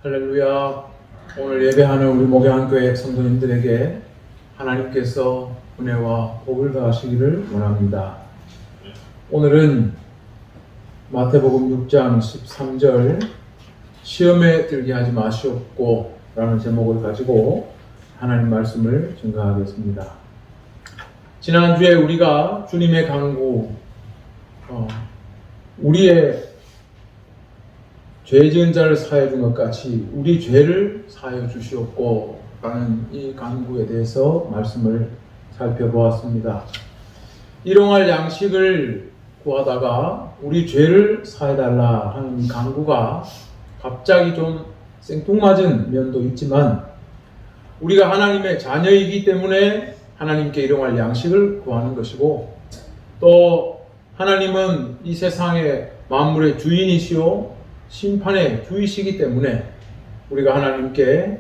할렐루야. 오늘 예배하는 우리 목양교회 성도님들에게 하나님께서 은혜와 복을 더하시기를 원합니다. 오늘은 마태복음 6장 13절 시험에 들게 하지 마시옵고 라는 제목을 가지고 하나님 말씀을 증거하겠습니다. 지난주에 우리가 주님의 간구, 우리의 죄 지은 자를 사하여 준 것 같이 우리 죄를 사하여 주시옵고 라는 이 간구에 대해서 말씀을 살펴보았습니다. 일용할 양식을 구하다가 우리 죄를 사해달라 하는 이 간구가 갑자기 좀 생뚱맞은 면도 있지만 우리가 하나님의 자녀이기 때문에 하나님께 일용할 양식을 구하는 것이고, 또 하나님은 이 세상의 만물의 주인이시오 심판의 주이시기 때문에 우리가 하나님께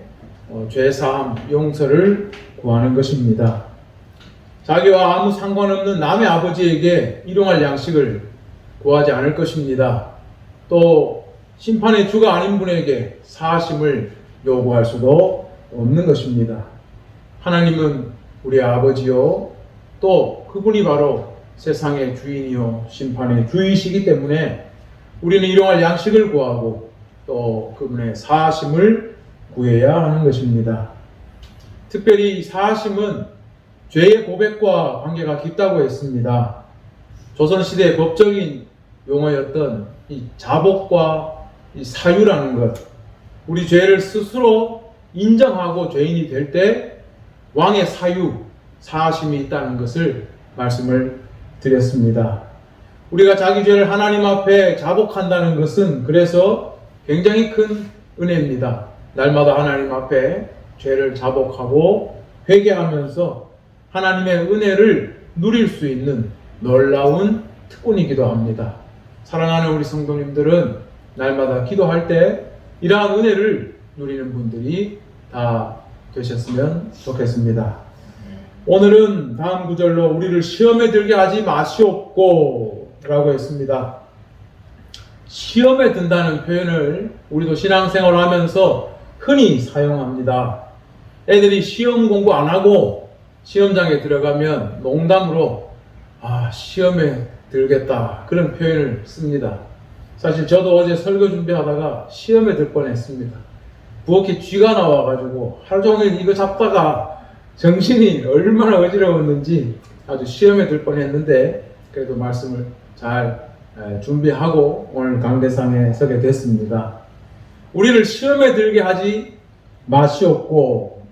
죄사함, 용서를 구하는 것입니다. 자기와 아무 상관없는 남의 아버지에게 일용할 양식을 구하지 않을 것입니다. 또 심판의 주가 아닌 분에게 사하심을 요구할 수도 없는 것입니다. 하나님은 우리의 아버지요, 또 그분이 바로 세상의 주인이요 심판의 주이시기 때문에 우리는 일용할 양식을 구하고 또 그분의 사하심을 구해야 하는 것입니다. 특별히 이 사하심은 죄의 고백과 관계가 깊다고 했습니다. 조선시대의 법적인 용어였던 이 자복과 이 사유라는 것, 우리 죄를 스스로 인정하고 죄인이 될 때 왕의 사유, 사하심이 있다는 것을 말씀을 드렸습니다. 우리가 자기 죄를 하나님 앞에 자복한다는 것은 그래서 굉장히 큰 은혜입니다. 날마다 하나님 앞에 죄를 자복하고 회개하면서 하나님의 은혜를 누릴 수 있는 놀라운 특권이기도 합니다. 사랑하는 우리 성도님들은 날마다 기도할 때 이러한 은혜를 누리는 분들이 다 되셨으면 좋겠습니다. 오늘은 다음 구절로 우리를 시험에 들게 하지 마시옵고 라고 했습니다. 시험에 든다는 표현을 우리도 신앙생활을 하면서 흔히 사용합니다. 애들이 시험 공부 안 하고 시험장에 들어가면 농담으로 시험에 들겠다 그런 표현을 씁니다. 사실 저도 어제 설교 준비하다가 시험에 들 뻔했습니다. 부엌에 쥐가 나와가지고 하루 종일 이거 잡다가 정신이 얼마나 어지러웠는지 아주 시험에 들 뻔했는데 그래도 말씀을 잘 준비하고 오늘 강대상에 서게 됐습니다. 우리를 시험에 들게 하지 마시옵고,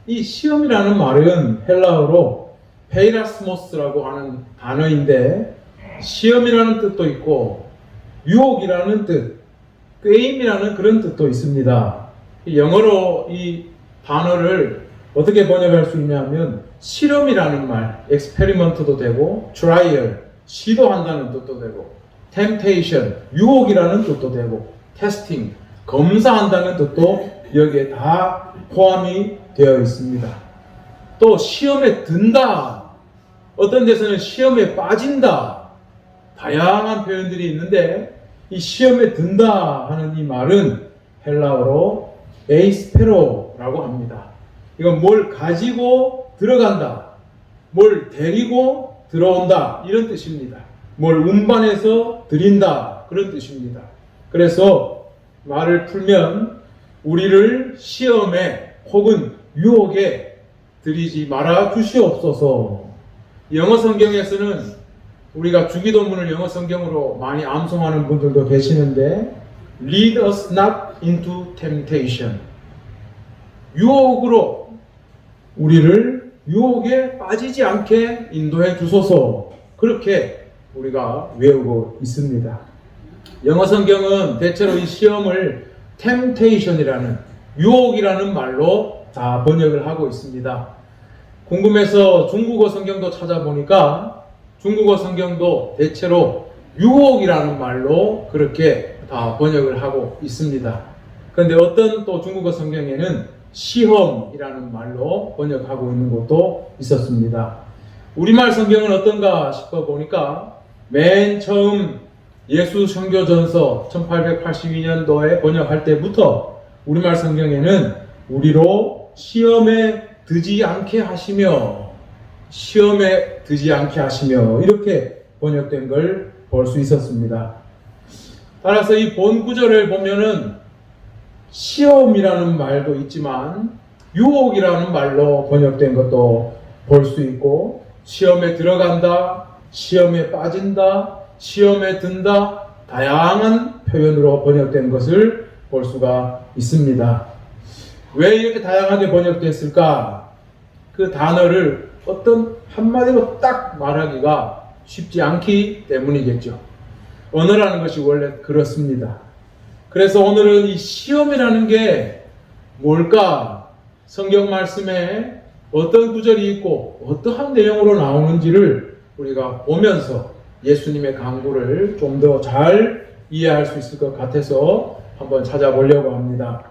이 시험이라는 말은 헬라어로 페이라스모스라고 하는 단어인데 시험이라는 뜻도 있고 유혹이라는 뜻, 게임이라는 그런 뜻도 있습니다. 영어로 이 단어를 어떻게 번역할 수 있냐면 실험이라는 말, experiment도 되고 trial, 시도한다는 뜻도 되고 temptation, 유혹이라는 뜻도 되고 testing, 검사한다는 뜻도 여기에 다 포함이 되어 있습니다. 또 시험에 든다, 어떤 데서는 시험에 빠진다, 다양한 표현들이 있는데 이 시험에 든다 하는 이 말은 헬라어로 에이스페로라고 합니다. 이건 뭘 가지고 들어간다, 뭘 데리고 들어온다 이런 뜻입니다. 뭘 운반해서 드린다 그런 뜻입니다. 그래서 말을 풀면 우리를 시험에 혹은 유혹에 들이지 말아 주시옵소서. 영어 성경에서는 우리가 주기도문을 영어 성경으로 많이 암송하는 분들도 계시는데 Lead us not into temptation, 유혹으로 우리를 유혹에 빠지지 않게 인도해 주소서, 그렇게 우리가 외우고 있습니다. 영어 성경은 대체로 이 시험을 temptation이라는 유혹이라는 말로 다 번역을 하고 있습니다. 궁금해서 중국어 성경도 찾아보니까 중국어 성경도 대체로 유혹이라는 말로 그렇게 다 번역을 하고 있습니다. 그런데 어떤 또 중국어 성경에는 시험이라는 말로 번역하고 있는 것도 있었습니다. 우리말 성경은 어떤가 싶어 보니까 맨 처음 예수 선교전서 1882년도에 번역할 때부터 우리말 성경에는 우리로 시험에 들지 않게 하시며 이렇게 번역된 걸 볼 수 있었습니다. 따라서 이 본 구절을 보면은 시험이라는 말도 있지만 유혹이라는 말로 번역된 것도 볼 수 있고, 시험에 들어간다, 시험에 빠진다, 시험에 든다, 다양한 표현으로 번역된 것을 볼 수가 있습니다. 왜 이렇게 다양하게 번역됐을까? 그 단어를 어떤 한마디로 딱 말하기가 쉽지 않기 때문이겠죠. 언어라는 것이 원래 그렇습니다. 그래서 오늘은 이 시험이라는 게 뭘까? 성경 말씀에 어떤 구절이 있고 어떠한 내용으로 나오는지를 우리가 보면서 예수님의 강구를 좀 더 잘 이해할 수 있을 것 같아서 한번 찾아보려고 합니다.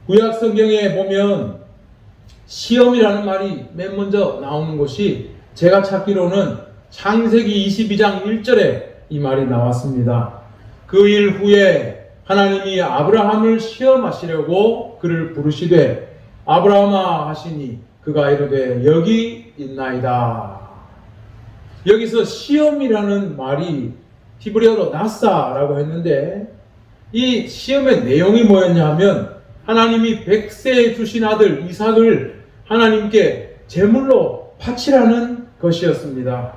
구약 성경에 보면 시험이라는 말이 맨 먼저 나오는 곳이 제가 찾기로는 창세기 22장 1절에 이 말이 나왔습니다. 그 일 후에 하나님이 아브라함을 시험하시려고 그를 부르시되 아브라함아 하시니 그가 이르되 여기 있나이다. 여기서 시험이라는 말이 히브리어로 나사라고 했는데, 이 시험의 내용이 뭐였냐 하면 하나님이 백세에 주신 아들 이삭을 하나님께 제물로 바치라는 것이었습니다.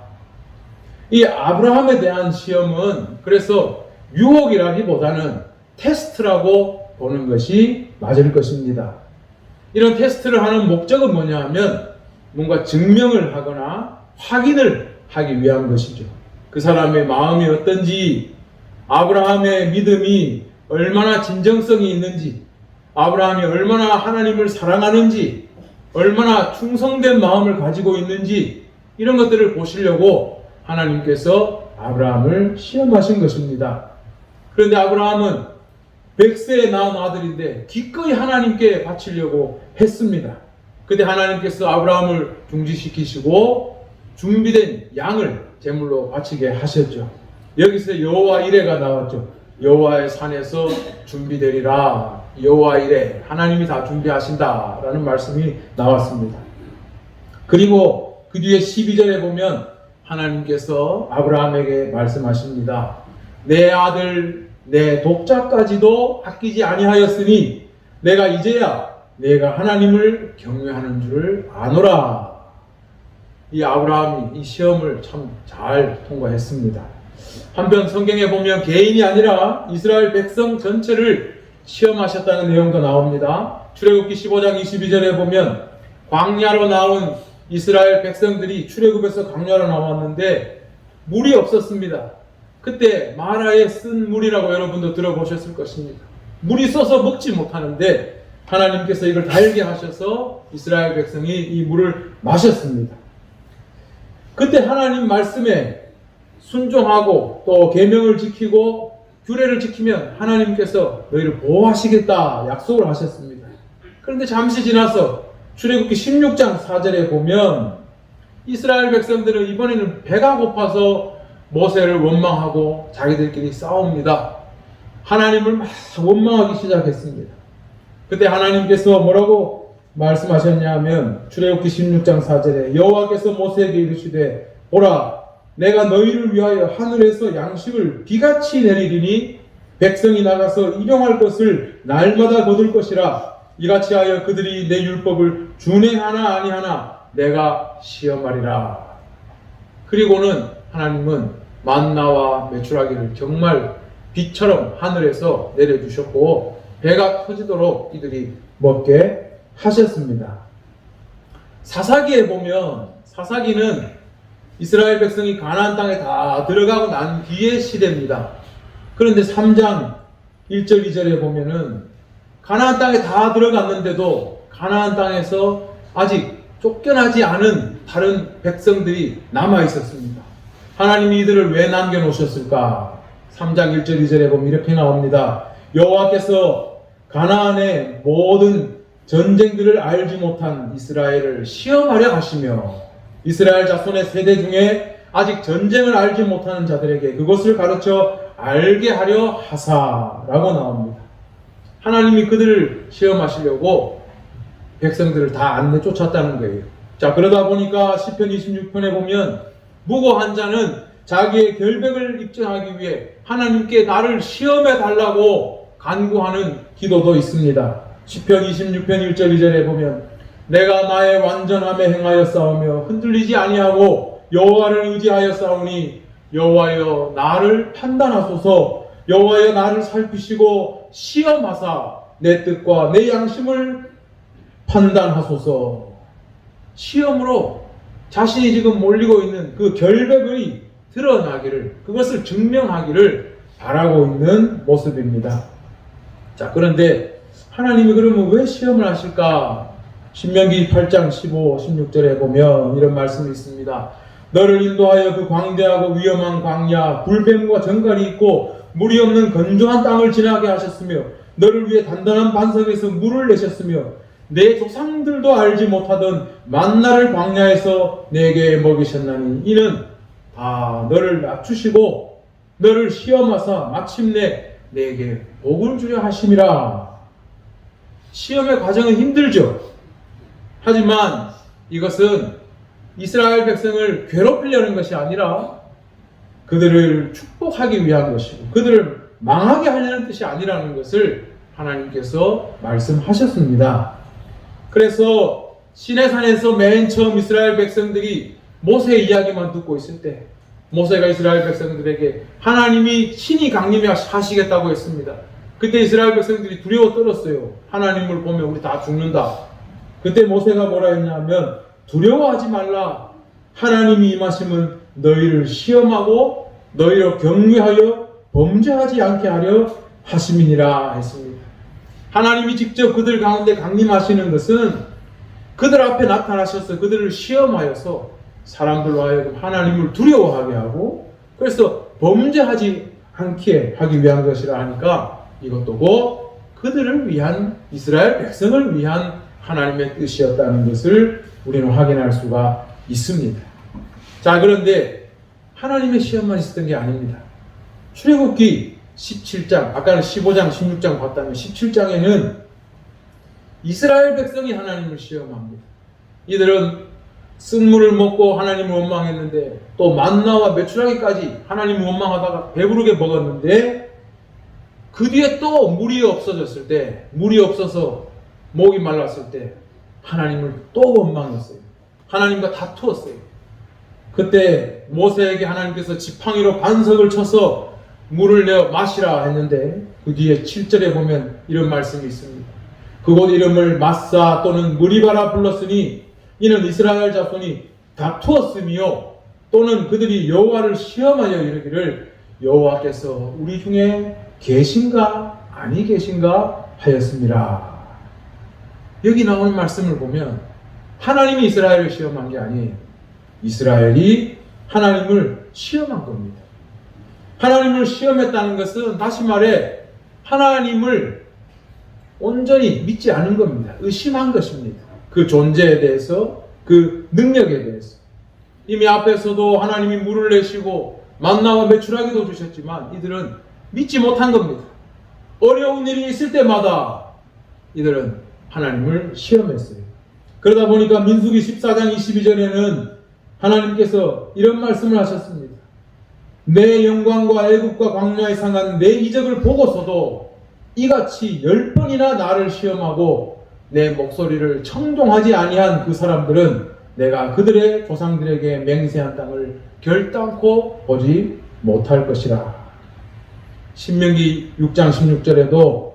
이 아브라함에 대한 시험은 그래서 유혹이라기보다는 테스트라고 보는 것이 맞을 것입니다. 이런 테스트를 하는 목적은 뭐냐 하면 뭔가 증명을 하거나 확인을 하기 위한 것이죠. 그 사람의 마음이 어떤지, 아브라함의 믿음이 얼마나 진정성이 있는지, 아브라함이 얼마나 하나님을 사랑하는지, 얼마나 충성된 마음을 가지고 있는지, 이런 것들을 보시려고 하나님께서 아브라함을 시험하신 것입니다. 그런데 아브라함은 100세에 낳은 아들인데 기꺼이 하나님께 바치려고 했습니다. 그때 하나님께서 아브라함을 중지시키시고 준비된 양을 제물로 바치게 하셨죠. 여기서 여호와 이레가 나왔죠. 여호와의 산에서 준비되리라. 여호와 이레, 하나님이 다 준비하신다라는 말씀이 나왔습니다. 그리고 그 뒤에 12절에 보면 하나님께서 아브라함에게 말씀하십니다. 내 아들 내 독자까지도 아끼지 아니하였으니 내가 이제야 내가 하나님을 경외하는 줄을 아노라. 이 아브라함이 이 시험을 참 잘 통과했습니다. 한편 성경에 보면 개인이 아니라 이스라엘 백성 전체를 시험하셨다는 내용도 나옵니다. 출애굽기 15장 22절에 보면 광야로 나온 이스라엘 백성들이 출애굽에서 광야로 나왔는데 물이 없었습니다. 그때 마라에 쓴 물이라고 여러분도 들어보셨을 것입니다. 물이 써서 먹지 못하는데 하나님께서 이걸 달게 하셔서 이스라엘 백성이 이 물을 마셨습니다. 그때 하나님 말씀에 순종하고 또 계명을 지키고 규례를 지키면 하나님께서 너희를 보호하시겠다 약속을 하셨습니다. 그런데 잠시 지나서 출애굽기 16장 4절에 보면 이스라엘 백성들은 이번에는 배가 고파서 모세를 원망하고 자기들끼리 싸웁니다. 하나님을 막 원망하기 시작했습니다. 그때 하나님께서 뭐라고 말씀하셨냐면 출애굽기 16장 4절에 여호와께서 모세에게 이르시되 보라 내가 너희를 위하여 하늘에서 양식을 비같이 내리리니 백성이 나가서 일용할 것을 날마다 거둘 것이라. 이같이 하여 그들이 내 율법을 준행하나 아니하나 내가 시험하리라. 그리고는 하나님은 만나와 메추라기를 정말 빛처럼 하늘에서 내려주셨고 배가 터지도록 이들이 먹게 하셨습니다. 사사기에 보면 사사기는 이스라엘 백성이 가나안 땅에 다 들어가고 난 뒤의 시대입니다. 그런데 3장 1절 2절에 보면은 가나안 땅에 다 들어갔는데도 가나안 땅에서 아직 쫓겨나지 않은 다른 백성들이 남아 있었습니다. 하나님이 이들을 왜 남겨놓으셨을까? 3장 1절 2절에 보면 이렇게 나옵니다. 여호와께서 가나안의 모든 전쟁들을 알지 못한 이스라엘을 시험하려 하시며 이스라엘 자손의 세대 중에 아직 전쟁을 알지 못하는 자들에게 그것을 가르쳐 알게 하려 하사라고 나옵니다. 하나님이 그들을 시험하시려고 백성들을 다 안 내쫓았다는 거예요. 자, 그러다 보니까 시편 26편에 보면 무고한 자는 자기의 결백을 입증하기 위해 하나님께 나를 시험해 달라고 간구하는 기도도 있습니다. 시편 26편 1절 2절에 보면 내가 나의 완전함에 행하여 싸우며 흔들리지 아니하고 여호와를 의지하여 싸우니 여호와여 나를 판단하소서. 여호와여 나를 살피시고 시험하사 내 뜻과 내 양심을 판단하소서. 시험으로 자신이 지금 몰리고 있는 그 결백이 드러나기를, 그것을 증명하기를 바라고 있는 모습입니다. 자, 그런데 하나님이 그러면 왜 시험을 하실까? 신명기 8장 15, 16절에 보면 이런 말씀이 있습니다. 너를 인도하여 그 광대하고 위험한 광야, 불뱀과 정갈이 있고 물이 없는 건조한 땅을 지나게 하셨으며 너를 위해 단단한 반석에서 물을 내셨으며 내 조상들도 알지 못하던 만나를 광야에서 내게 먹이셨나니 이는 다 너를 낮추시고 너를 시험하사 마침내 내게 복을 주려 하심이라. 시험의 과정은 힘들죠. 하지만 이것은 이스라엘 백성을 괴롭히려는 것이 아니라 그들을 축복하기 위한 것이고 그들을 망하게 하려는 뜻이 아니라는 것을 하나님께서 말씀하셨습니다. 그래서 시내산에서 맨 처음 이스라엘 백성들이 모세의 이야기만 듣고 있을 때 모세가 이스라엘 백성들에게 하나님이 친히 강림하시겠다고 했습니다. 그때 이스라엘 백성들이 두려워 떨었어요. 하나님을 보면 우리 다 죽는다. 그때 모세가 뭐라 했냐면 두려워하지 말라. 하나님이 임하심은 너희를 시험하고 너희를 격려하여 범죄하지 않게 하려 하심이니라 했습니다. 하나님이 직접 그들 가운데 강림하시는 것은 그들 앞에 나타나셔서 그들을 시험하여서 사람들로 하여금 하나님을 두려워하게 하고 그래서 범죄하지 않게 하기 위한 것이라 하니까 이것도 곧 그들을 위한 이스라엘 백성을 위한 하나님의 뜻이었다는 것을 우리는 확인할 수가 있습니다. 자, 그런데 하나님의 시험만 있었던 게 아닙니다. 출애굽기 17장, 아까는 15장, 16장 봤다면 17장에는 이스라엘 백성이 하나님을 시험합니다. 이들은 쓴물을 먹고 하나님을 원망했는데 또 만나와 메추라기까지 하나님을 원망하다가 배부르게 먹었는데 그 뒤에 또 물이 없어졌을 때, 물이 없어서 목이 말랐을 때 하나님을 또 원망했어요. 하나님과 다투었어요. 그때 모세에게 하나님께서 지팡이로 반석을 쳐서 물을 내어 마시라 했는데 그 뒤에 7절에 보면 이런 말씀이 있습니다. 그곳 이름을 마사 또는 무리바라 불렀으니 이는 이스라엘 자손이 다투었으며 또는 그들이 여호와를 시험하여 이르기를 여호와께서 우리 중에 계신가 아니 계신가 하였습니다. 여기 나오는 말씀을 보면 하나님이 이스라엘을 시험한 게 아니에요. 이스라엘이 하나님을 시험한 겁니다. 하나님을 시험했다는 것은 다시 말해 하나님을 온전히 믿지 않은 겁니다. 의심한 것입니다. 그 존재에 대해서, 그 능력에 대해서. 이미 앞에서도 하나님이 물을 내시고 만나와 메추라기도 주셨지만 이들은 믿지 못한 겁니다. 어려운 일이 있을 때마다 이들은 하나님을 시험했어요. 그러다 보니까 민수기 14장 22절에는 하나님께서 이런 말씀을 하셨습니다. 내 영광과 애국과 광야에 상한 내 이적을 보고서도 이같이 10번이나 나를 시험하고 내 목소리를 청종하지 아니한 그 사람들은 내가 그들의 조상들에게 맹세한 땅을 결단코 보지 못할 것이라. 신명기 6장 16절에도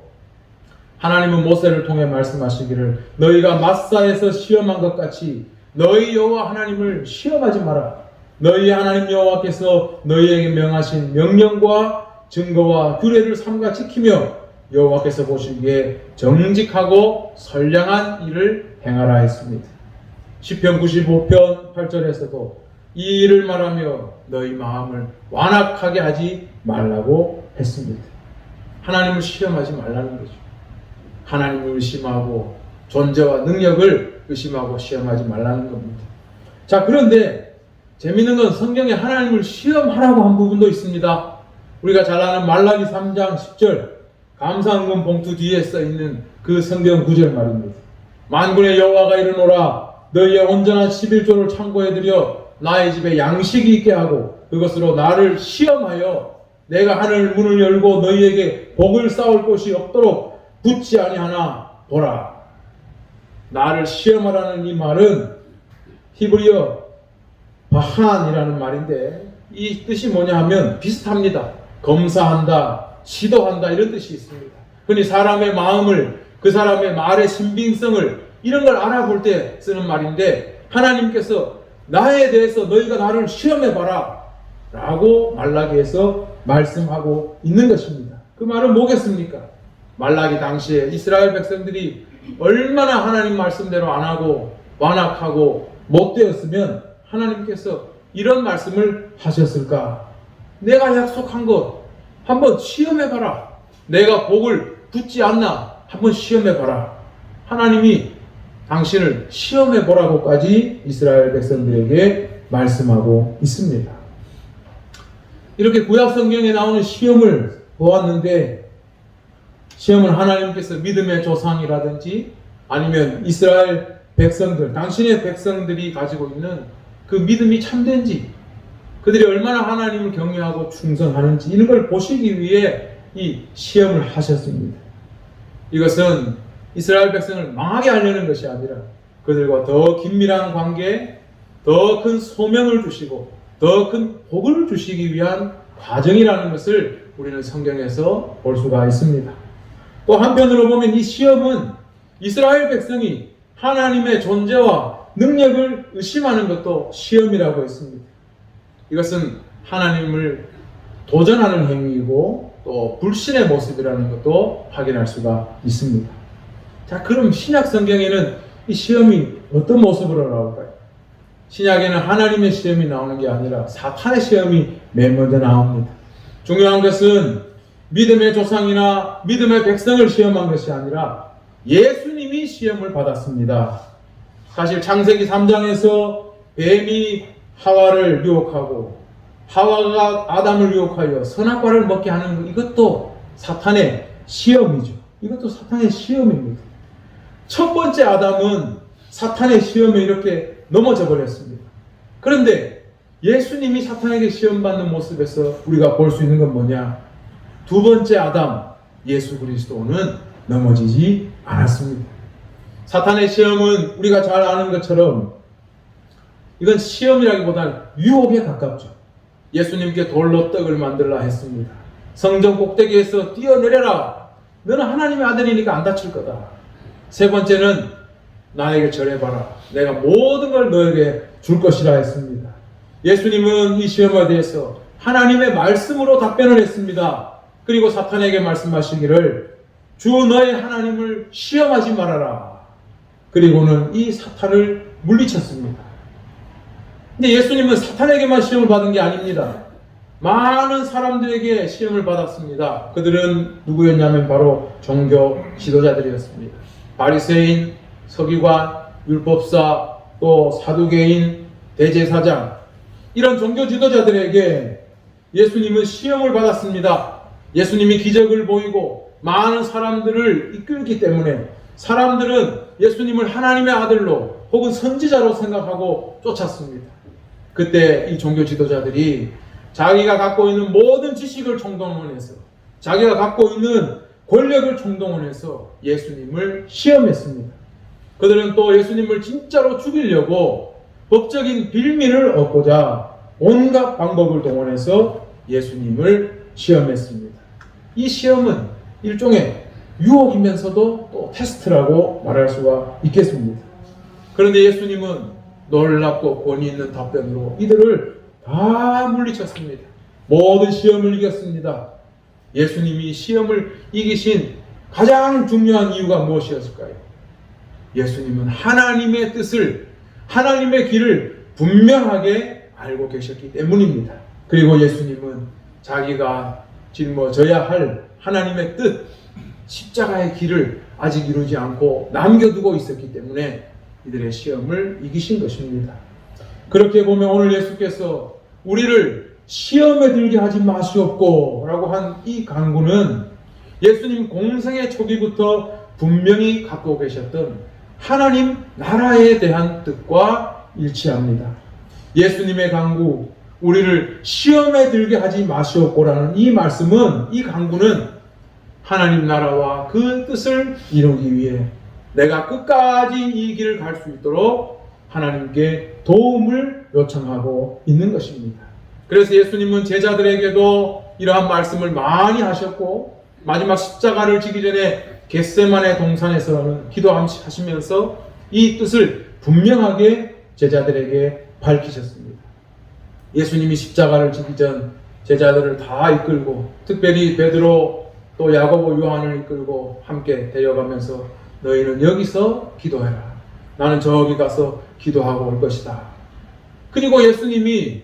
하나님은 모세를 통해 말씀하시기를 너희가 마사에서 시험한 것 같이 너희 여호와 하나님을 시험하지 마라. 너희 하나님 여호와께서 너희에게 명하신 명령과 증거와 규례를 삼가 지키며 여호와께서 보시기에 정직하고 선량한 일을 행하라 했습니다. 시편 95편 8절에서도 이 일을 말하며 너희 마음을 완악하게 하지 말라고 했습니다. 하나님을 시험하지 말라는 거죠. 하나님을 의심하고 존재와 능력을 의심하고 시험하지 말라는 겁니다. 자, 그런데 재미있는 건 성경에 하나님을 시험하라고 한 부분도 있습니다. 우리가 잘 아는 말라기 3장 10절 감사헌금 봉투 뒤에 써있는 그 성경 구절 말입니다. 만군의 여호와가 이르노라 너희의 온전한 11조를 창고에 들여 나의 집에 양식이 있게 하고 그것으로 나를 시험하여 내가 하늘 문을 열고 너희에게 복을 쌓을 곳이 없도록 붙지 아니하나 보라. 나를 시험하라는 이 말은 히브리어 바한이라는 말인데 이 뜻이 뭐냐 하면 비슷합니다. 검사한다, 시도한다 이런 뜻이 있습니다. 흔히 사람의 마음을, 그 사람의 말의 신빙성을 이런 걸 알아볼 때 쓰는 말인데 하나님께서 나에 대해서 너희가 나를 시험해봐라 라고 말라기에서 말씀하고 있는 것입니다. 그 말은 뭐겠습니까? 말라기 당시에 이스라엘 백성들이 얼마나 하나님 말씀대로 안 하고 완악하고 못되었으면 하나님께서 이런 말씀을 하셨을까? 내가 약속한 것 한번 시험해봐라. 내가 복을 붙지 않나 한번 시험해봐라. 하나님이 당신을 시험해보라고까지 이스라엘 백성들에게 말씀하고 있습니다. 이렇게 구약 성경에 나오는 시험을 보았는데 시험은 하나님께서 믿음의 조상이라든지 아니면 이스라엘 백성들, 당신의 백성들이 가지고 있는 그 믿음이 참된지 그들이 얼마나 하나님을 경외하고 충성하는지 이런 걸 보시기 위해 이 시험을 하셨습니다. 이것은 이스라엘 백성을 망하게 하려는 것이 아니라 그들과 더 긴밀한 관계, 더 큰 소명을 주시고 더 큰 복을 주시기 위한 과정이라는 것을 우리는 성경에서 볼 수가 있습니다. 또 한편으로 보면 이 시험은 이스라엘 백성이 하나님의 존재와 능력을 의심하는 것도 시험이라고 했습니다. 이것은 하나님을 도전하는 행위이고 또 불신의 모습이라는 것도 확인할 수가 있습니다. 자, 그럼 신약 성경에는 이 시험이 어떤 모습으로 나올까요? 신약에는 하나님의 시험이 나오는 게 아니라 사탄의 시험이 맨 먼저 나옵니다. 중요한 것은 믿음의 조상이나 믿음의 백성을 시험한 것이 아니라 예수님이 시험을 받았습니다. 사실 창세기 3장에서 뱀이 하와를 유혹하고 하와가 아담을 유혹하여 선악과를 먹게 하는 것, 이것도 사탄의 시험이죠. 이것도 사탄의 시험입니다. 첫 번째 아담은 사탄의 시험에 이렇게 넘어져 버렸습니다. 그런데 예수님이 사탄에게 시험받는 모습에서 우리가 볼 수 있는 건 뭐냐? 두 번째 아담 예수 그리스도는 넘어지지 않았습니다. 사탄의 시험은 우리가 잘 아는 것처럼 이건 시험이라기보다는 유혹에 가깝죠. 예수님께 돌로 떡을 만들라 했습니다. 성전 꼭대기에서 뛰어내려라. 너는 하나님의 아들이니까 안 다칠 거다. 세 번째는 나에게 절해봐라. 내가 모든 걸 너에게 줄 것이라 했습니다. 예수님은 이 시험에 대해서 하나님의 말씀으로 답변을 했습니다. 그리고 사탄에게 말씀하시기를 주 너의 하나님을 시험하지 말아라. 그리고는 이 사탄을 물리쳤습니다. 근데 예수님은 사탄에게만 시험을 받은 게 아닙니다. 많은 사람들에게 시험을 받았습니다. 그들은 누구였냐면 바로 종교 지도자들이었습니다. 바리새인, 서기관, 율법사, 또 사두개인, 대제사장 이런 종교 지도자들에게 예수님은 시험을 받았습니다. 예수님이 기적을 보이고 많은 사람들을 이끌기 때문에 사람들은 예수님을 하나님의 아들로 혹은 선지자로 생각하고 쫓았습니다. 그때 이 종교 지도자들이 자기가 갖고 있는 모든 지식을 총동원해서 자기가 갖고 있는 권력을 총동원해서 예수님을 시험했습니다. 그들은 또 예수님을 진짜로 죽이려고 법적인 빌미를 얻고자 온갖 방법을 동원해서 예수님을 시험했습니다. 이 시험은 일종의 유혹이면서도 또 테스트라고 말할 수가 있겠습니다. 그런데 예수님은 놀랍고 권위 있는 답변으로 이들을 다 물리쳤습니다. 모든 시험을 이겼습니다. 예수님이 시험을 이기신 가장 중요한 이유가 무엇이었을까요? 예수님은 하나님의 뜻을, 하나님의 길을 분명하게 알고 계셨기 때문입니다. 그리고 예수님은 자기가 짊어져야 할 하나님의 뜻, 십자가의 길을 아직 이루지 않고 남겨두고 있었기 때문에 이들의 시험을 이기신 것입니다. 그렇게 보면 오늘 예수께서 우리를 시험에 들게 하지 마시옵고 라고 한 이 간구는 예수님 공생의 초기부터 분명히 갖고 계셨던 하나님 나라에 대한 뜻과 일치합니다. 예수님의 강구, 우리를 시험에 들게 하지 마시옵고라는 이 말씀은, 이 강구는 하나님 나라와 그 뜻을 이루기 위해 내가 끝까지 이 길을 갈 수 있도록 하나님께 도움을 요청하고 있는 것입니다. 그래서 예수님은 제자들에게도 이러한 말씀을 많이 하셨고, 마지막 십자가를 지기 전에 겟세마네 동산에서는 기도하시면서 이 뜻을 분명하게 제자들에게 밝히셨습니다. 예수님이 십자가를 지기 전 제자들을 다 이끌고, 특별히 베드로 또 야고보 요한을 이끌고 함께 데려가면서 너희는 여기서 기도해라. 나는 저기 가서 기도하고 올 것이다. 그리고 예수님이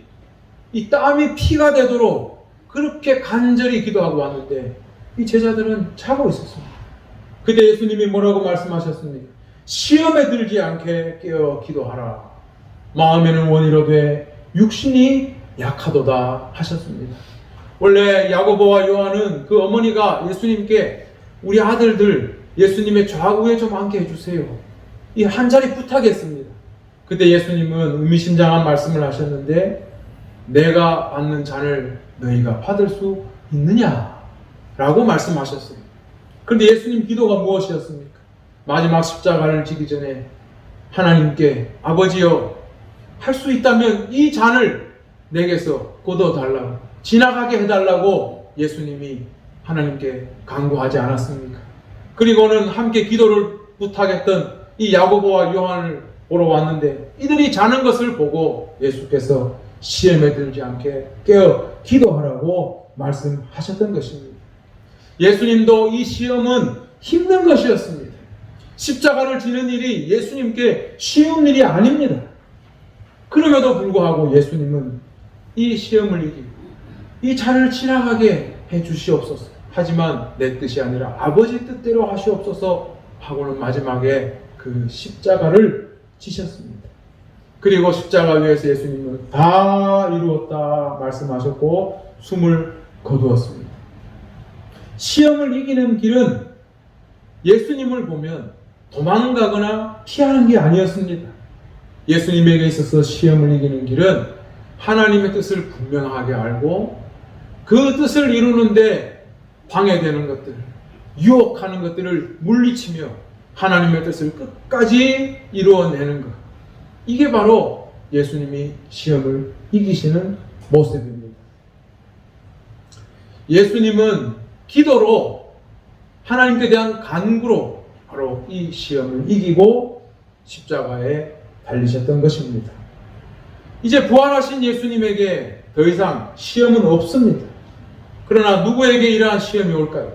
이 땀이 피가 되도록 그렇게 간절히 기도하고 왔는데 이 제자들은 자고 있었습니다. 그때 예수님이 뭐라고 말씀하셨습니까? 시험에 들지 않게 깨어 기도하라. 마음에는 원이로되 육신이 약하도다 하셨습니다. 원래 야고보와 요한은 그 어머니가 예수님께 우리 아들들 예수님의 좌우에 좀 앉게 해주세요. 이 한 자리 부탁했습니다. 그때 예수님은 의미심장한 말씀을 하셨는데 내가 받는 잔을 너희가 받을 수 있느냐? 라고 말씀하셨어요. 그런데 예수님 기도가 무엇이었습니까? 마지막 십자가를 지기 전에 하나님께 아버지여 할 수 있다면 이 잔을 내게서 걷어달라고, 지나가게 해달라고 예수님이 하나님께 간구하지 않았습니까? 그리고는 함께 기도를 부탁했던 이 야고보와 요한을 보러 왔는데 이들이 자는 것을 보고 예수께서 시험에 들지 않게 깨어 기도하라고 말씀하셨던 것입니다. 예수님도 이 시험은 힘든 것이었습니다. 십자가를 지는 일이 예수님께 쉬운 일이 아닙니다. 그럼에도 불구하고 예수님은 이 시험을 이기고 이 잔을 지나가게 해 주시옵소서. 하지만 내 뜻이 아니라 아버지 뜻대로 하시옵소서 하고는 마지막에 그 십자가를 지셨습니다. 그리고 십자가 위에서 예수님은 다 이루었다 말씀하셨고 숨을 거두었습니다. 시험을 이기는 길은 예수님을 보면 도망가거나 피하는 게 아니었습니다. 예수님에게 있어서 시험을 이기는 길은 하나님의 뜻을 분명하게 알고 그 뜻을 이루는데 방해되는 것들, 유혹하는 것들을 물리치며 하나님의 뜻을 끝까지 이루어내는 것. 이게 바로 예수님이 시험을 이기시는 모습입니다. 예수님은 기도로 하나님께 대한 간구로 바로 이 시험을 이기고 십자가에 달리셨던 것입니다. 이제 부활하신 예수님에게 더 이상 시험은 없습니다. 그러나 누구에게 이러한 시험이 올까요?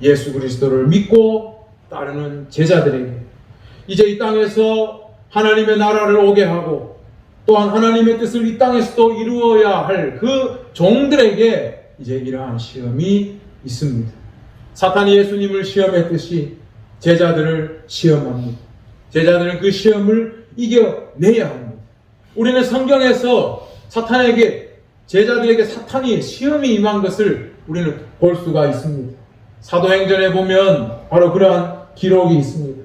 예수 그리스도를 믿고 따르는 제자들에게, 이제 이 땅에서 하나님의 나라를 오게 하고 또한 하나님의 뜻을 이 땅에서도 이루어야 할 그 종들에게 이제 이러한 시험이 있습니다. 사탄이 예수님을 시험했듯이 제자들을 시험합니다. 제자들은 그 시험을 이겨내야 합니다. 우리는 성경에서 제자들에게 사탄이 시험이 임한 것을 우리는 볼 수가 있습니다. 사도행전에 보면 바로 그러한 기록이 있습니다.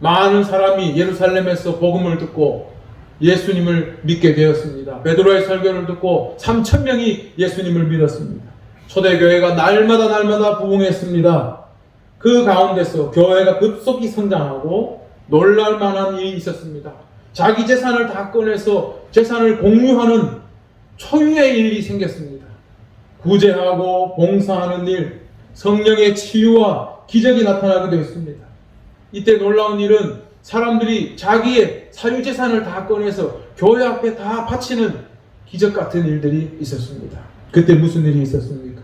많은 사람이 예루살렘에서 복음을 듣고 예수님을 믿게 되었습니다. 베드로의 설교를 듣고 3,000명이 예수님을 믿었습니다. 초대교회가 날마다 부흥했습니다. 그 가운데서 교회가 급속히 성장하고 놀랄만한 일이 있었습니다. 자기 재산을 다 꺼내서 재산을 공유하는 초유의 일이 생겼습니다. 구제하고 봉사하는 일, 성령의 치유와 기적이 나타나기도 했습니다. 이때 놀라운 일은 사람들이 자기의 사유재산을 다 꺼내서 교회 앞에 다 바치는 기적 같은 일들이 있었습니다. 그때 무슨 일이 있었습니까?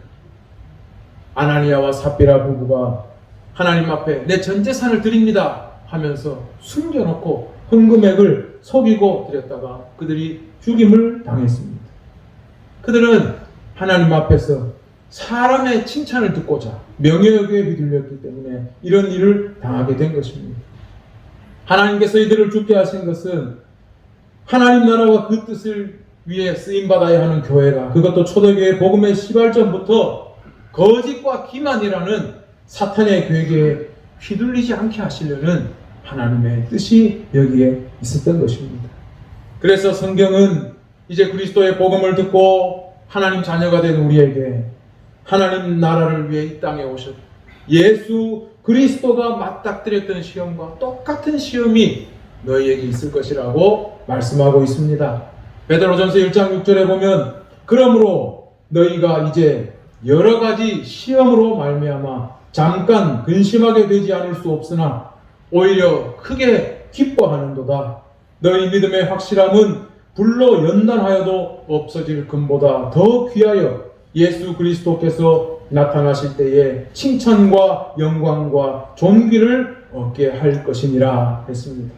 아나니아와 삽비라 부부가 하나님 앞에 내 전 재산을 드립니다 하면서 숨겨놓고 헌금액을 속이고 드렸다가 그들이 죽임을 당했습니다. 그들은 하나님 앞에서 사람의 칭찬을 듣고자 명예욕에 휘둘렸기 때문에 이런 일을 당하게 된 것입니다. 하나님께서 이들을 죽게 하신 것은 하나님 나라와 그 뜻을 위해 쓰임받아야 하는 교회가, 그것도 초대교회 복음의 시발전부터 거짓과 기만이라는 사탄의 계획에 휘둘리지 않게 하시려는 하나님의 뜻이 여기에 있었던 것입니다. 그래서 성경은 이제 그리스도의 복음을 듣고 하나님 자녀가 된 우리에게 하나님 나라를 위해 이 땅에 오셨고 예수 그리스도가 맞닥뜨렸던 시험과 똑같은 시험이 너희에게 있을 것이라고 말씀하고 있습니다. 베드로전서 1장 6절에 보면 그러므로 너희가 이제 여러 가지 시험으로 말미암아 잠깐 근심하게 되지 않을 수 없으나 오히려 크게 기뻐하는도다. 너희 믿음의 확실함은 불로 연단하여도 없어질 금보다 더 귀하여 예수 그리스도께서 나타나실 때에 칭찬과 영광과 존귀를 얻게 할 것이니라 했습니다.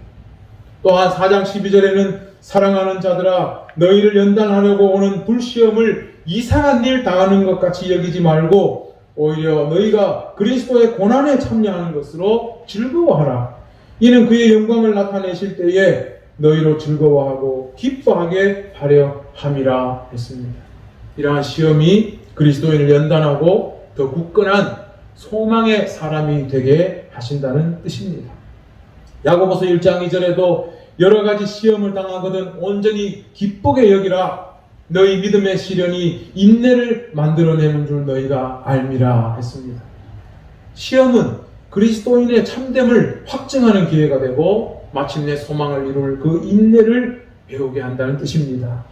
또한 4장 12절에는 사랑하는 자들아 너희를 연단하려고 오는 불시험을 이상한 일 당하는 것 같이 여기지 말고 오히려 너희가 그리스도의 고난에 참여하는 것으로 즐거워하라. 이는 그의 영광을 나타내실 때에 너희로 즐거워하고 기뻐하게 하려 함이라 했습니다. 이러한 시험이 그리스도인을 연단하고 더 굳건한 소망의 사람이 되게 하신다는 뜻입니다. 야고보서 1장 2절에도 여러 가지 시험을 당하거든 온전히 기쁘게 여기라. 너희 믿음의 시련이 인내를 만들어내는 줄 너희가 알미라 했습니다. 시험은 그리스도인의 참됨을 확증하는 기회가 되고 마침내 소망을 이룰 그 인내를 배우게 한다는 뜻입니다.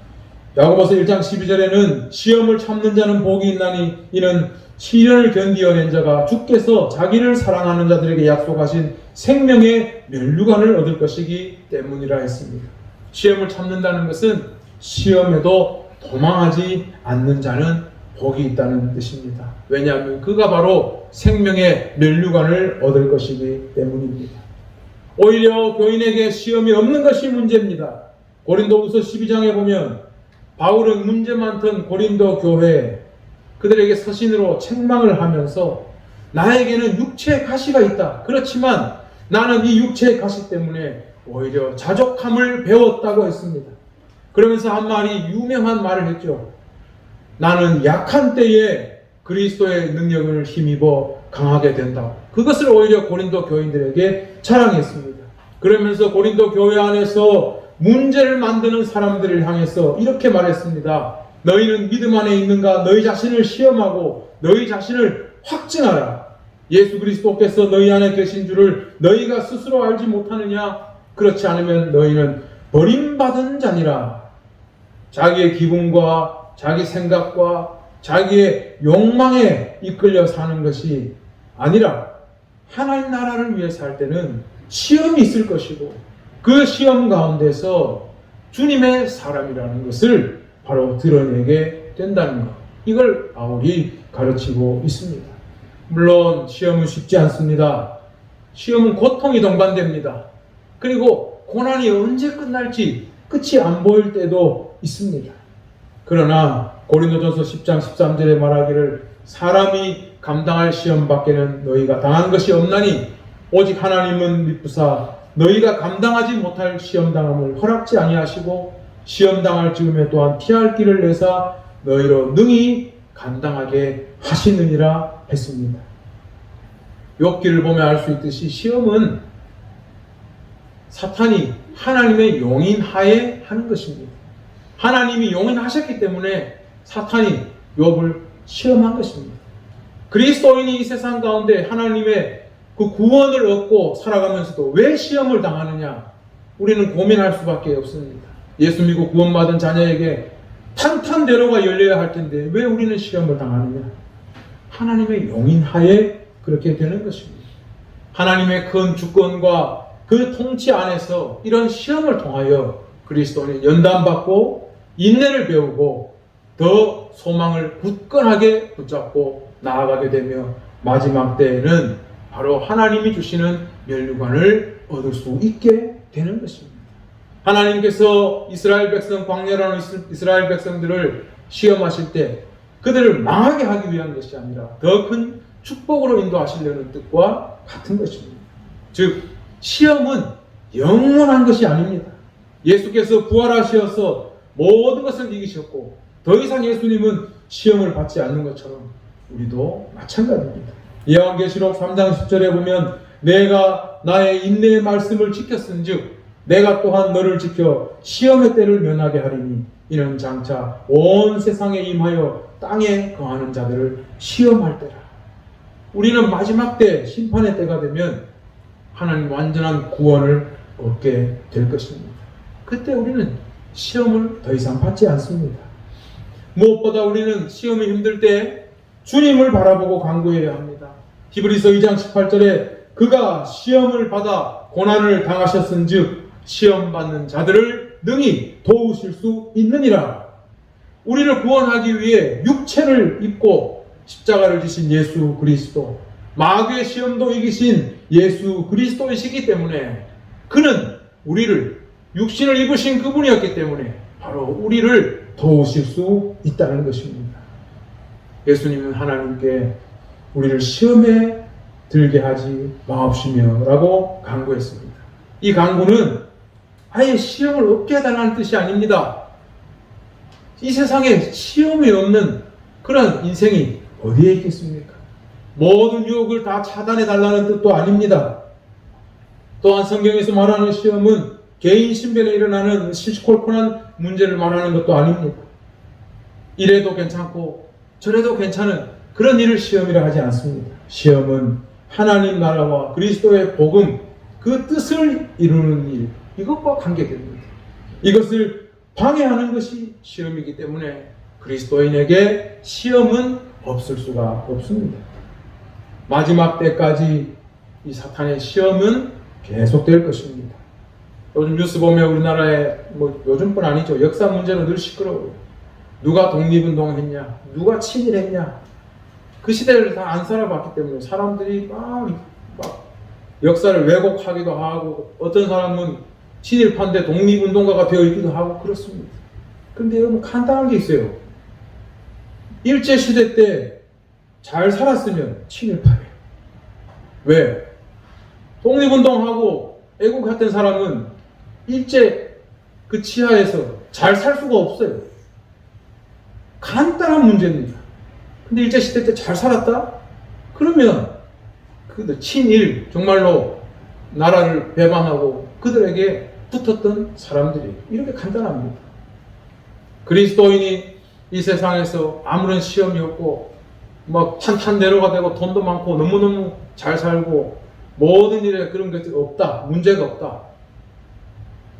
야고보서 1장 12절에는 시험을 참는 자는 복이 있나니 이는 시련을 견디어낸 자가 주께서 자기를 사랑하는 자들에게 약속하신 생명의 면류관을 얻을 것이기 때문이라 했습니다. 시험을 참는다는 것은 시험에도 도망하지 않는 자는 복이 있다는 뜻입니다. 왜냐하면 그가 바로 생명의 면류관을 얻을 것이기 때문입니다. 오히려 교인에게 시험이 없는 것이 문제입니다. 고린도후서 12장에 보면 바울은 문제 많던 고린도 교회 그들에게 서신으로 책망을 하면서 나에게는 육체의 가시가 있다. 그렇지만 나는 이 육체의 가시 때문에 오히려 자족함을 배웠다고 했습니다. 그러면서 한 말이 유명한 말을 했죠. 나는 약한 때에 그리스도의 능력을 힘입어 강하게 된다. 그것을 오히려 고린도 교인들에게 자랑했습니다. 그러면서 고린도 교회 안에서 문제를 만드는 사람들을 향해서 이렇게 말했습니다. 너희는 믿음 안에 있는가? 너희 자신을 시험하고 너희 자신을 확증하라. 예수 그리스도께서 너희 안에 계신 줄을 너희가 스스로 알지 못하느냐? 그렇지 않으면 너희는 버림받은 자니라. 자기의 기분과 자기 생각과 자기의 욕망에 이끌려 사는 것이 아니라 하나님 나라를 위해 살 때는 시험이 있을 것이고 그 시험 가운데서 주님의 사람이라는 것을 바로 드러내게 된다는 것. 이걸 바울이 가르치고 있습니다. 물론 시험은 쉽지 않습니다. 시험은 고통이 동반됩니다. 그리고 고난이 언제 끝날지 끝이 안 보일 때도 있습니다. 그러나 고린도전서 10장 13절에 말하기를 사람이 감당할 시험 밖에는 너희가 당한 것이 없나니 오직 하나님은 미쁘사 너희가 감당하지 못할 시험당함을 허락지 아니하시고 시험당할 즈음에 또한 피할 길을 내사 너희로 능히 감당하게 하시느니라 했습니다. 욥기를 보면 알 수 있듯이 시험은 사탄이 하나님의 용인하에 하는 것입니다. 하나님이 용인하셨기 때문에 사탄이 욥을 시험한 것입니다. 그리스도인이 이 세상 가운데 하나님의 그 구원을 얻고 살아가면서도 왜 시험을 당하느냐? 우리는 고민할 수밖에 없습니다. 예수 믿고 구원받은 자녀에게 탄탄대로가 열려야 할 텐데 왜 우리는 시험을 당하느냐? 하나님의 용인하에 그렇게 되는 것입니다. 하나님의 큰 주권과 그 통치 안에서 이런 시험을 통하여 그리스도인이 연단받고 인내를 배우고 더 소망을 굳건하게 붙잡고 나아가게 되며 마지막 때에는 바로 하나님이 주시는 면류관을 얻을 수 있게 되는 것입니다. 하나님께서 이스라엘 백성, 광야라는 이스라엘 백성들을 시험하실 때 그들을 망하게 하기 위한 것이 아니라 더 큰 축복으로 인도하시려는 뜻과 같은 것입니다. 즉 시험은 영원한 것이 아닙니다. 예수께서 부활하셔서 모든 것을 이기셨고 더 이상 예수님은 시험을 받지 않는 것처럼 우리도 마찬가지입니다. 요한계시록 3장 10절에 보면 내가 나의 인내의 말씀을 지켰은즉 내가 또한 너를 지켜 시험의 때를 면하게 하리니 이는 장차 온 세상에 임하여 땅에 거하는 자들을 시험할 때라. 우리는 마지막 때 심판의 때가 되면 하나님 완전한 구원을 얻게 될 것입니다. 그때 우리는 시험을 더 이상 받지 않습니다. 무엇보다 우리는 시험이 힘들 때 주님을 바라보고 간구해야 합니다. 히브리서 2장 18절에 그가 시험을 받아 고난을 당하셨은즉 시험 받는 자들을 능히 도우실 수 있느니라. 우리를 구원하기 위해 육체를 입고 십자가를 지신 예수 그리스도, 마귀의 시험도 이기신 예수 그리스도이시기 때문에 그는 우리를 육신을 입으신 그분이었기 때문에 바로 우리를 도우실 수 있다는 것입니다. 예수님은 하나님께 우리를 시험에 들게 하지 마옵시며 라고 간구했습니다. 이 간구는 아예 시험을 없게 해달라는 뜻이 아닙니다. 이 세상에 시험이 없는 그런 인생이 어디에 있겠습니까? 모든 유혹을 다 차단해 달라는 뜻도 아닙니다. 또한 성경에서 말하는 시험은 개인 신변에 일어나는 시시콜콜한 문제를 말하는 것도 아닙니다. 이래도 괜찮고 저래도 괜찮은 그런 일을 시험이라 하지 않습니다. 시험은 하나님 나라와 그리스도의 복음, 그 뜻을 이루는 일, 이것과 관계됩니다. 이것을 방해하는 것이 시험이기 때문에 그리스도인에게 시험은 없을 수가 없습니다. 마지막 때까지 이 사탄의 시험은 계속될 것입니다. 요즘 뉴스 보면 우리나라에 요즘뿐 아니죠. 역사 문제로 늘 시끄러워요. 누가 독립운동했냐, 누가 친일했냐. 그 시대를 다 안 살아봤기 때문에 사람들이 막 역사를 왜곡하기도 하고 어떤 사람은 친일파인데 독립운동가가 되어 있기도 하고 그렇습니다. 그런데 여러분 간단한 게 있어요. 일제시대 때 잘 살았으면 친일파예요. 왜? 독립운동하고 애국했던 사람은 일제 그 치하에서 잘 살 수가 없어요. 간단한 문제입니다. 근데 일제시대 때 잘 살았다? 그러면 그 친일, 정말로 나라를 배반하고 그들에게 붙었던 사람들이 이렇게 간단합니다. 그리스도인이 이 세상에서 아무런 시험이 없고 막 탄탄대로가 되고 돈도 많고 너무너무 잘 살고 모든 일에 그런 것이 없다, 문제가 없다.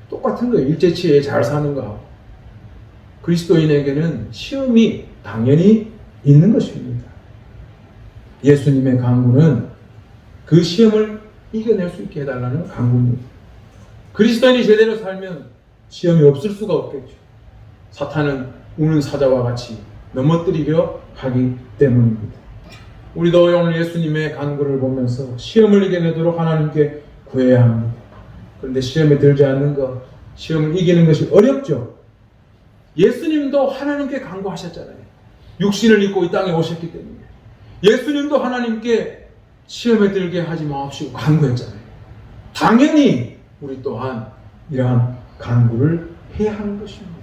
똑같은 거예요. 일제치에 잘 사는 거하고. 그리스도인에게는 시험이 당연히 있는 것입니다. 예수님의 간구는 그 시험을 이겨낼 수 있게 해달라는 간구입니다. 그리스도인이 제대로 살면 시험이 없을 수가 없겠죠. 사탄은 우는 사자와 같이 넘어뜨리려 하기 때문입니다. 우리도 오늘 예수님의 간구를 보면서 시험을 이겨내도록 하나님께 구해야 합니다. 그런데 시험에 들지 않는 것, 시험을 이기는 것이 어렵죠. 예수님도 하나님께 간구하셨잖아요. 육신을 입고 이 땅에 오셨기 때문에. 예수님도 하나님께 시험에 들게 하지 마옵시고 간구했잖아요. 당연히 우리 또한 이러한 간구를 해야 하는 것입니다.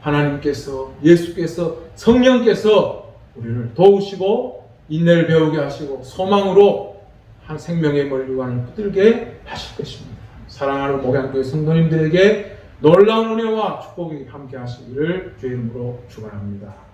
하나님께서, 예수께서, 성령께서 우리를 도우시고 인내를 배우게 하시고 소망으로 한 생명의 머리관을 붙들게 하실 것입니다. 사랑하는 목양교회 성도님들에게 놀라운 은혜와 축복이 함께 하시기를 주의 이름으로 축원합니다.